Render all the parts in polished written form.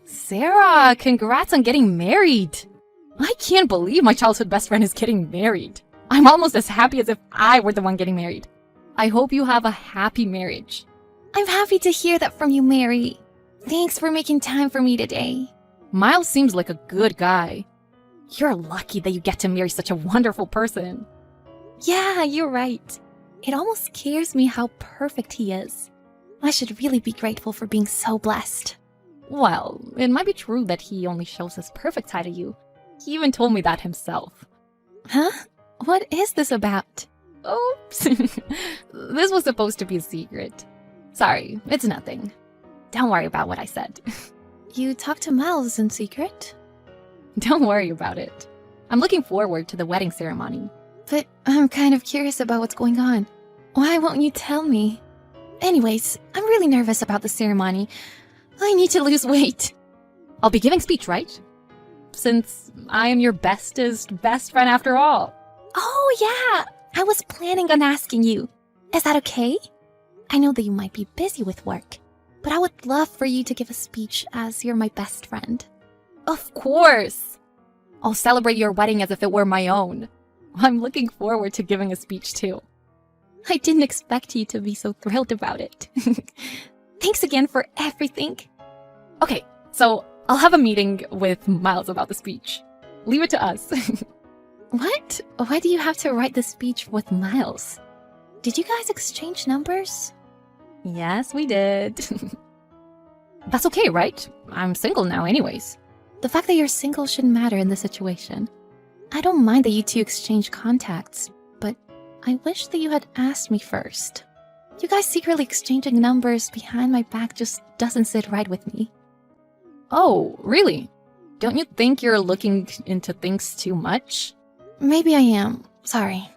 Sarah, congrats on getting married. I can't believe my childhood best friend is getting married. I'm almost as happy as if I were the one getting married. I hope you have a happy marriage. I'm happy to hear that from you, Mary. Thanks for making time for me today. Miles seems like a good guy. You're lucky that you get to marry such a wonderful person. Yeah, you're right. It almost scares me how perfect he is. I should really be grateful for being so blessed. Well, it might be true that he only shows his perfect side to you. He even told me that himself. Huh? What is this about? Oops. This was supposed to be a secret. Sorry, it's nothing. Don't worry about what I said. You talked to Miles in secret? Don't worry about it. I'm looking forward to the wedding ceremony. But I'm kind of curious about what's going on. Why won't you tell me? Anyways, I'm really nervous about the ceremony. I need to lose weight. I'll be giving speech, right? Since I am your bestest best friend after all. Oh, yeah! I was planning on asking you. Is that okay? I know that you might be busy with work, but I would love for you to give a speech as you're my best friend. Of course! I'll celebrate your wedding as if it were my own. I'm looking forward to giving a speech too. I didn't expect you to be so thrilled about it. Thanks again for everything. Okay, so I'll have a meeting with Miles about the speech. Leave it to us. What? Why do you have to write the speech with Miles? Did you guys exchange numbers? Yes, we did. That's okay, right? I'm single now anyways. The fact that you're single shouldn't matter in this situation. I don't mind that you two exchange contacts, but I wish that you had asked me first. You guys secretly exchanging numbers behind my back just doesn't sit right with me. Oh, really? Don't you think you're looking into things too much? Maybe I am. Sorry.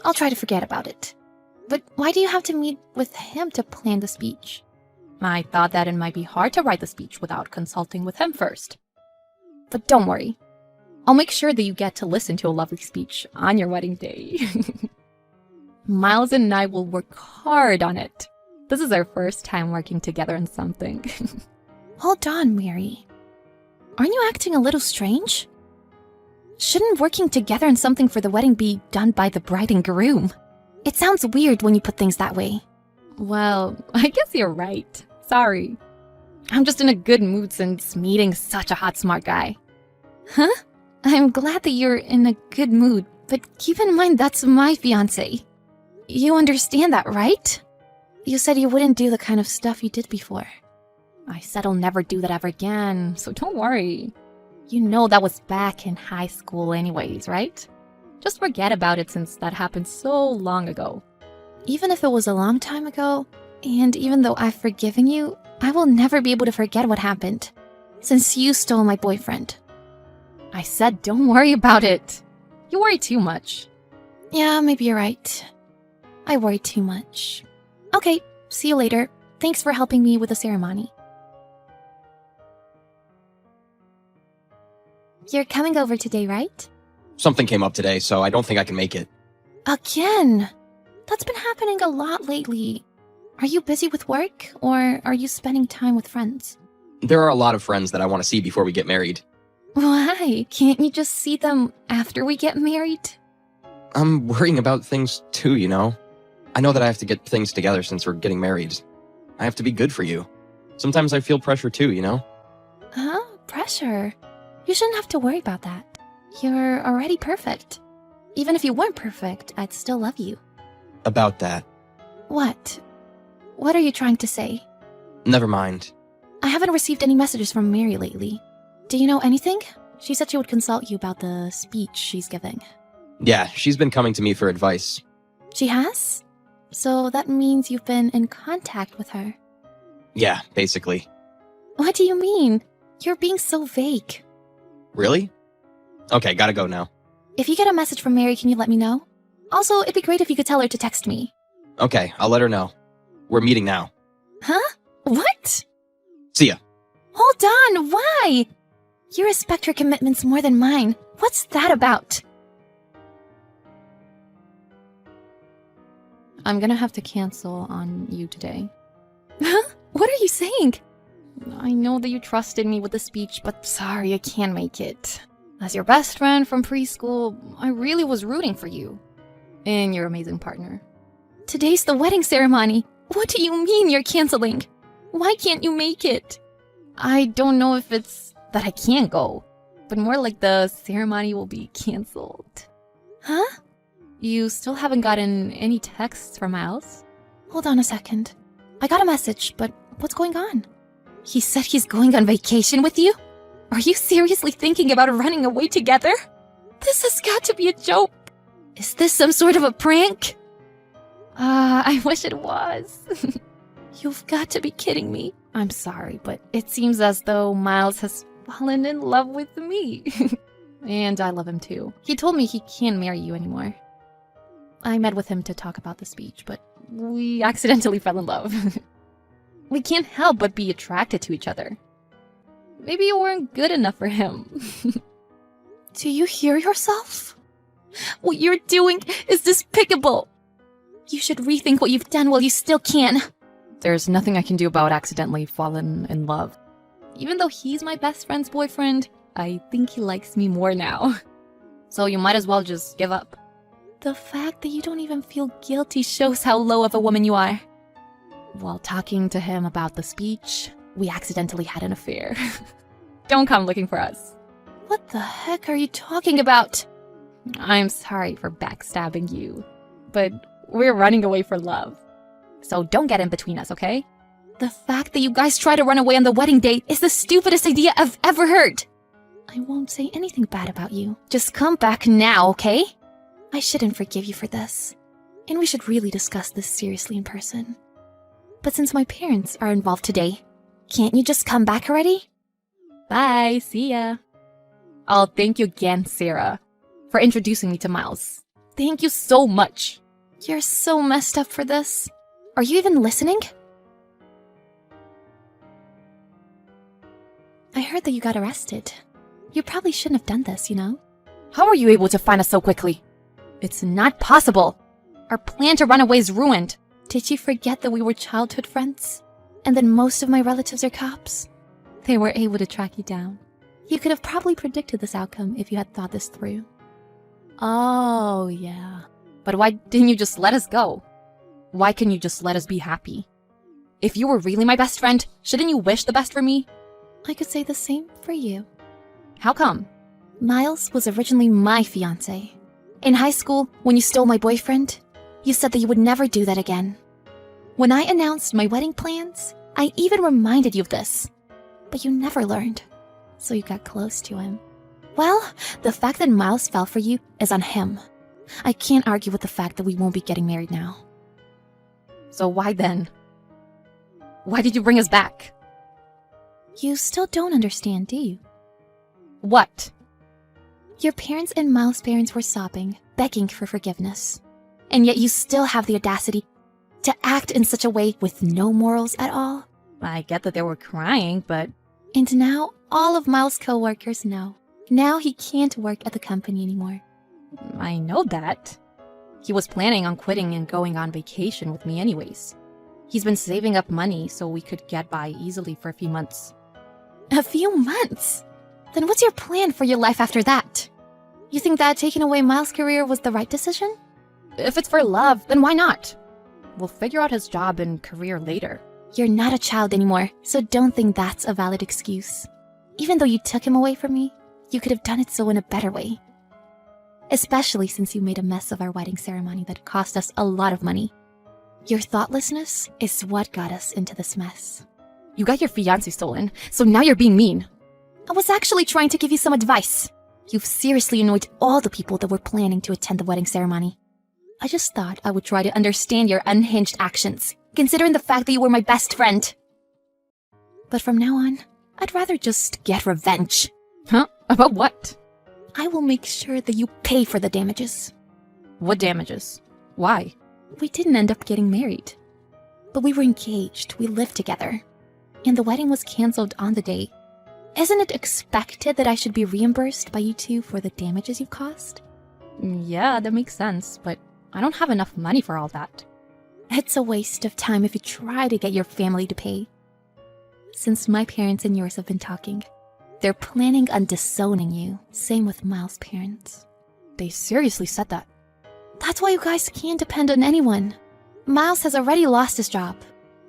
I'll try to forget about it. But why do you have to meet with him to plan the speech? I thought that it might be hard to write the speech without consulting with him first. But don't worry. I'll make sure that you get to listen to a lovely speech on your wedding day. Miles and I will work hard on it. This is our first time working together on something. Hold on, Mary. Aren't you acting a little strange? Shouldn't working together on something for the wedding be done by the bride and groom? It sounds weird when you put things that way. Well, I guess you're right. Sorry. I'm just in a good mood since meeting such a hot, smart guy. Huh? I'm glad that you're in a good mood, but keep in mind that's my fiancé. You understand that, right? You said you wouldn't do the kind of stuff you did before. I said I'll never do that ever again, so don't worry. You know that was back in high school anyways, right? Just forget about it since that happened so long ago. Even if it was a long time ago, and even though I've forgiven you, I will never be able to forget what happened, since you stole my boyfriend. I said don't worry about it. You worry too much. Yeah, maybe you're right. I worry too much. Okay, see you later. Thanks for helping me with the ceremony. You're coming over today, right? Something came up today, so I don't think I can make it. Again? That's been happening a lot lately. Are you busy with work, or are you spending time with friends? There are a lot of friends that I want to see before we get married. Why? Can't you just see them after we get married? I'm worrying about things too, you know? I know that I have to get things together since we're getting married. I have to be good for you. Sometimes I feel pressure too, you know? Huh? Pressure? You shouldn't have to worry about that. You're already perfect. Even if you weren't perfect, I'd still love you. About that. What? What are you trying to say? Never mind. I haven't received any messages from Mary lately. Do you know anything? She said she would consult you about the speech she's giving. Yeah, she's been coming to me for advice. She has? So that means you've been in contact with her. Yeah, basically. What do you mean? You're being so vague. Really? Okay, gotta go now. If you get a message from Mary, can you let me know? Also, it'd be great if you could tell her to text me. Okay, I'll let her know. We're meeting now. Huh? What? See ya. Hold on, why? You respect her commitments more than mine. What's that about? I'm gonna have to cancel on you today. Huh? What are you saying? I know that you trusted me with the speech, but sorry, I can't make it. As your best friend from preschool, I really was rooting for you. And your amazing partner. Today's the wedding ceremony. What do you mean you're canceling? Why can't you make it? I don't know if it's that I can't go, but more like the ceremony will be canceled. Huh? You still haven't gotten any texts from Miles? Hold on a second. I got a message, but what's going on? He said he's going on vacation with you? Are you seriously thinking about running away together? This has got to be a joke. Is this some sort of a prank? I wish it was. You've got to be kidding me. I'm sorry, but it seems as though Miles has fallen in love with me. And I love him too. He told me he can't marry you anymore. I met with him to talk about the speech, but we accidentally fell in love. We can't help but be attracted to each other. Maybe you weren't good enough for him. Do you hear yourself? What you're doing is despicable. You should rethink what you've done while you still can. There's nothing I can do about accidentally falling in love. Even though he's my best friend's boyfriend, I think he likes me more now. So you might as well just give up. The fact that you don't even feel guilty shows how low of a woman you are. While talking to him about the speech, we accidentally had an affair. Don't come looking for us. What the heck are you talking about? I'm sorry for backstabbing you, but we're running away for love. So don't get in between us, okay? The fact that you guys try to run away on the wedding day is the stupidest idea I've ever heard. I won't say anything bad about you. Just come back now, okay? I shouldn't forgive you for this. And we should really discuss this seriously in person. But since my parents are involved today, can't you just come back already? Bye, see ya. Oh, thank you again, Sarah, for introducing me to Miles. Thank you so much. You're so messed up for this. Are you even listening? I heard that you got arrested. You probably shouldn't have done this, you know? How are you able to find us so quickly? It's not possible. Our plan to run away is ruined. Did you forget that we were childhood friends? And that most of my relatives are cops? They were able to track you down. You could have probably predicted this outcome if you had thought this through. Oh, yeah. But why didn't you just let us go? Why couldn't you just let us be happy? If you were really my best friend, shouldn't you wish the best for me? I could say the same for you. How come? Miles was originally my fiancé. In high school, when you stole my boyfriend, you said that you would never do that again. When I announced my wedding plans, I even reminded you of this. But you never learned, so you got close to him. Well, the fact that Miles fell for you is on him. I can't argue with the fact that we won't be getting married now. So why then? Why did you bring us back? You still don't understand, do you? What? Your parents and Miles' parents were sobbing, begging for forgiveness. And yet you still have the audacity to act in such a way with no morals at all. I get that they were crying, but... And now all of Miles' co-workers know. Now he can't work at the company anymore. I know that. He was planning on quitting and going on vacation with me anyways. He's been saving up money so we could get by easily for a few months. A few months? Then what's your plan for your life after that? You think that taking away Miles' career was the right decision? If it's for love, then why not? We'll figure out his job and career later. You're not a child anymore, so don't think that's a valid excuse. Even though you took him away from me, you could have done it so in a better way. Especially since you made a mess of our wedding ceremony that cost us a lot of money. Your thoughtlessness is what got us into this mess. You got your fiancé stolen, so now you're being mean. I was actually trying to give you some advice. You've seriously annoyed all the people that were planning to attend the wedding ceremony. I just thought I would try to understand your unhinged actions, considering the fact that you were my best friend. But from now on, I'd rather just get revenge. Huh? About what? I will make sure that you pay for the damages. What damages? Why? We didn't end up getting married. But we were engaged, we lived together. And the wedding was cancelled on the day. Isn't it expected that I should be reimbursed by you two for the damages you've caused? Yeah, that makes sense, but I don't have enough money for all that. It's a waste of time if you try to get your family to pay. since my parents and yours have been talking. They're planning on disowning you. Same with Miles' parents. They seriously said that. That's why you guys can't depend on anyone. Miles has already lost his job,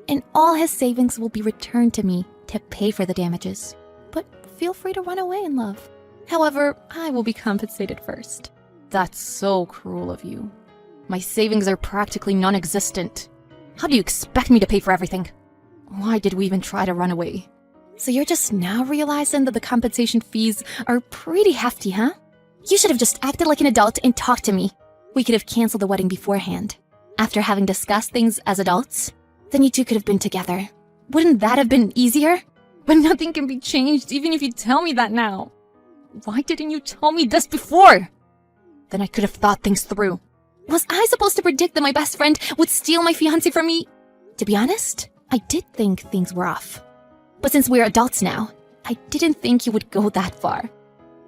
and all his savings will be returned to me to pay for the damages. But feel free to run away in love. However, I will be compensated first. That's so cruel of you. My savings are practically non-existent. How do you expect me to pay for everything? Why did we even try to run away? So you're just now realizing that the compensation fees are pretty hefty, huh? You should have just acted like an adult and talked to me. We could have canceled the wedding beforehand. After having discussed things as adults, then you two could have been together. Wouldn't that have been easier? But nothing can be changed even if you tell me that now. Why didn't you tell me this before? Then I could have thought things through. Was I supposed to predict that my best friend would steal my fiancé from me? To be honest, I did think things were off. But since we're adults now, I didn't think you would go that far.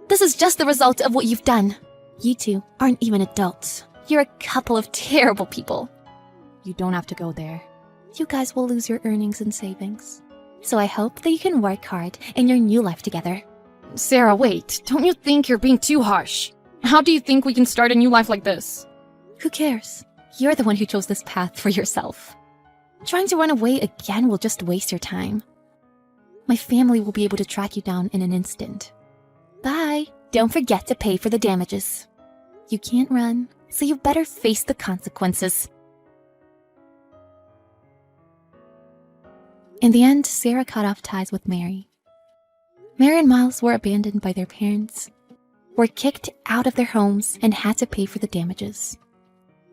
This is just the result of what you've done. You two aren't even adults. You're a couple of terrible people. You don't have to go there. You guys will lose your earnings and savings. So I hope that you can work hard in your new life together. Sarah, wait. Don't you think you're being too harsh? How do you think we can start a new life like this? Who cares? You're the one who chose this path for yourself. Trying to run away again will just waste your time. My family will be able to track you down in an instant. Bye. Don't forget to pay for the damages. You can't run, so you better face the consequences. In the end, Sarah cut off ties with Mary. Mary and Miles were abandoned by their parents, were kicked out of their homes, and had to pay for the damages.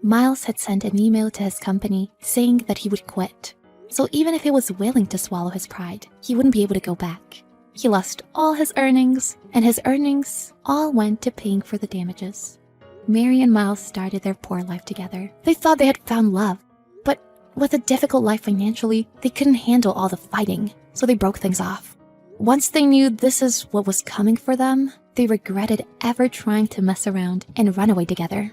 Miles had sent an email to his company saying that he would quit. So even if he was willing to swallow his pride, he wouldn't be able to go back. He lost all his earnings, and his earnings all went to paying for the damages. Mary and Miles started their poor life together. They thought they had found love, but with a difficult life financially, they couldn't handle all the fighting, so they broke things off. Once they knew this is what was coming for them, they regretted ever trying to mess around and run away together.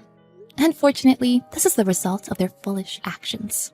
Unfortunately, this is the result of their foolish actions.